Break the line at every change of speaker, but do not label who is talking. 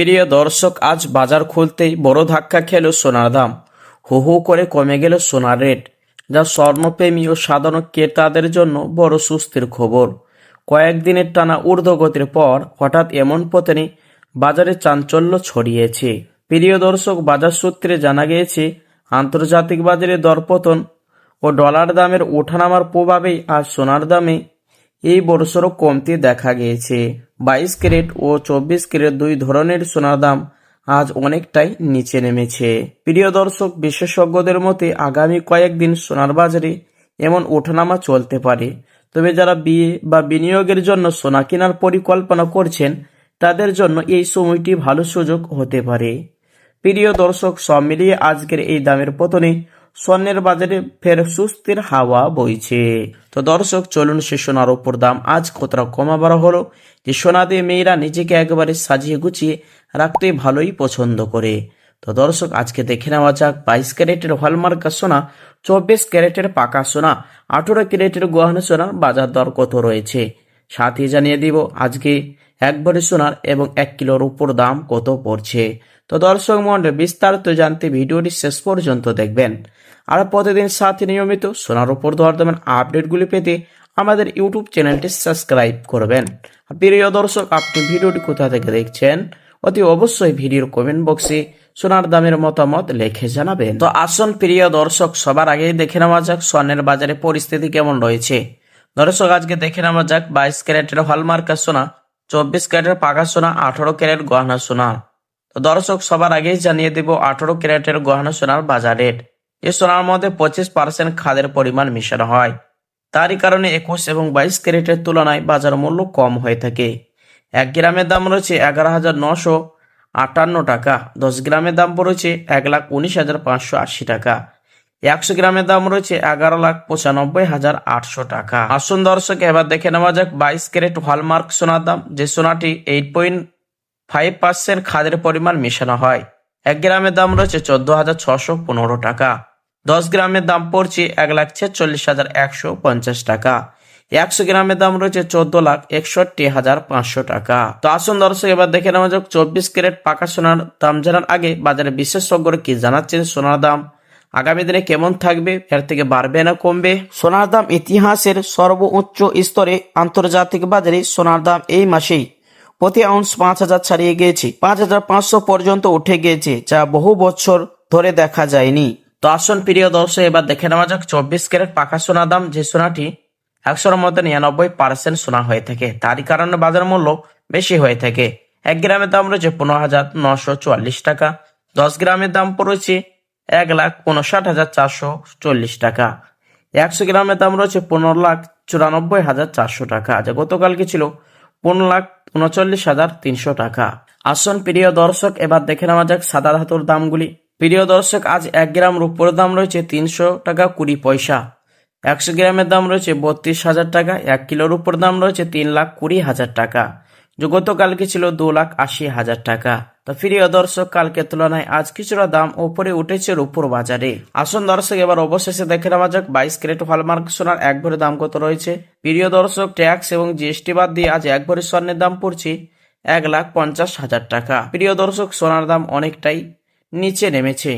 প্রিয় দর্শক, আজ বাজার খুলতেই বড় ধাক্কা খেল সোনার দাম। হু হু করে কমে গেল সোনার রেট, যা স্বর্ণপ্রেমী ও সাধারণ ক্রেতাদের জন্য বড় স্বস্তির খবর। কয়েকদিনের টানা ঊর্ধ্বগতির পর হঠাৎ এমন পতনে বাজারে চাঞ্চল্য ছড়িয়েছে। প্রিয় দর্শক, বাজার সূত্রে জানা গিয়েছে, আন্তর্জাতিক বাজারে দরপতন ও ডলার দামের ওঠানামার প্রভাবেই আজ সোনার দামে এই বড়সড় কমতি দেখা গিয়েছে। 22 ক্যারেট ও 24 ক্যারেট দুই ধরনের সোনার দাম আজ অনেকটাই নিচে নেমেছে। প্রিয় দর্শক, বিশেষজ্ঞদের মতে আগামী কয়েকদিন সোনার বাজারে এমন ওঠানামা চলতে পারে। তবে যারা বিয়ে বা বিনিয়োগের জন্য সোনা কেনার পরিকল্পনা করছেন, তাদের জন্য এই সময়টি ভালো সুযোগ হতে পারে। প্রিয় দর্শক, সব মিলিয়ে আজকের এই দামের পতনে স্বর্ণের বাজারে ফের সুস্থির হাওয়া বইছে। তো দর্শক, চলুন সে সোনার উপর দাম আজ কতটা কমা বাড়া হলো, যে সোনা দিয়ে মেয়েরা নিজেকে একেবারে সাজিয়ে গুছিয়ে রাখতে ভালোই পছন্দ করে। তো দর্শক, আজকে দেখে নেওয়া যাক 22 ক্যারেটের হলমার্ক সোনা, 24 ক্যারেটের পাকা সোনা, 18 ক্যারেটের গহনা সোনার বাজার দর কত রয়েছে। সাথে জানিয়ে দিব আজকে এক ভরি সোনার এবং 1 কিলোর উপর দাম কত পড়ছে। তো দর্শক মণ্ডলী, বিস্তারিত জানতে ভিডিওটি শেষ পর্যন্ত দেখবেন। আর প্রতিদিন সাথে নিয়মিত সোনার উপর দরদামের আপডেটগুলি পেতে আমাদের ইউটিউব চ্যানেলটি সাবস্ক্রাইব করবেন। প্রিয় দর্শক, আপনি ভিডিওটি কোথা থেকে দেখছেন, অতি অবশ্যই ভিডিওর কমেন্ট বক্সে সোনার দামের মতামত লিখে জানাবেন। তো আসুন প্রিয় দর্শক, সবার আগেই দেখে নেওয়া যাক স্বর্ণের বাজারে পরিস্থিতি কেমন রয়েছে। দর্শক, আজকে দেখে নেওয়া যাক 22 ক্যারেটের হলমার্কা সোনা, 24 ক্যারেটের পাকা সোনা, 18 ক্যারেট গহনা সোনা। তো দর্শক, সবার আগেই জানিয়ে দেব 18 ক্যারেটের গহনা সোনার বাজার রেট। এই সোনার মধ্যে 25% খাদের পরিমাণ মিশানো হয়। তারই কারণে 21 এবং 22 ক্যারেটের তুলনায় বাজার মূল্য কম হয়ে থাকে। 1 গ্রামের দাম রয়েছে 11,958 টাকা, 10 গ্রামের দাম রয়েছে 1,19,580 টাকা, 100 গ্রামের দাম রয়েছে 11,95,800 টাকা। আসুন দর্শক, এবার দেখে নেওয়া যাক 22 ক্যারেট হলমার্ক সোনার দাম, যে সোনাটি 8.5% খাদের পরিমাণ মেশানো হয়। 1 গ্রামের দাম রয়েছে 14,615 টাকা, 10 গ্রামের দাম পড়ছে 1,46,150 টাকা, 100 গ্রামের দাম রয়েছে 14,61,500 টাকা। তো আসুন দর্শক, এবার দেখে নেওয়া যাক 24 ক্যারেট পাকা সোনার দাম জানার আগে বাজারে বিশেষজ্ঞরা কি জানাচ্ছেন, সোনার দাম আগামী দিনে কেমন থাকবে, এর থেকে বাড়বে না কমবে। সোনার দাম ইতিহাসের সর্বোচ্চ স্তরে আন্তর্জাতিক বাজারে সোনার দাম এই মাসেই প্রতি আউন্স 5,000 ছাড়িয়ে গিয়েছে, 5,500 পর্যন্ত উঠে গিয়েছে, যা বহু বছর ধরে দেখা যায়নি। তো আসুন প্রিয় দর্শক, এবার দেখে নেওয়া যাক 24 ক্যারেট পাকা সোনার দাম, যে সোনাটি 100-র মধ্যে 99% সোনা হয়ে থাকে। তারই কারণে বাজার মূল্য বেশি হয়ে থাকে। 1 গ্রামের দাম রয়েছে 15,944 টাকা, 10 গ্রামের দাম পড়েছে 1,59,440 টাকা, 100 গ্রামের দাম রয়েছে 15,94,400 টাকা, যা গতকালকে ছিল 15,39,300 টাকা। আসুন প্রিয় দর্শক, এবার দেখে নেওয়া যাক সাদা ধাতুর দামগুলি। প্রিয় দর্শক, আজ 1 গ্রাম রূপোর দাম রয়েছে 300 টাকা 20 পয়সা, 100 গ্রামের দাম রয়েছে 32,000 টাকা, 1 কিলোর উপর দাম রয়েছে 3,20,000 টাকা, যে গতকালকে ছিল 2,80,000 টাকা। তো প্রিয় দর্শক, কালকে তুলনায় আজ কিছুটা দাম উপরে উঠেছে রূপোর বাজারে। আসুন দর্শক, এবার অবশেষে দেখে নেওয়া যাক 22 ক্যারেট হলমার্ক সোনার 1 ভরি দাম কত রয়েছে। প্রিয় দর্শক, ট্যাক্স এবং জিএসটি বাদ দিয়ে আজ 1 ভরি স্বর্ণের দাম পড়ছে 1,50,000 টাকা। প্রিয় দর্শক, সোনার দাম অনেকটাই নিচে নেমেছে।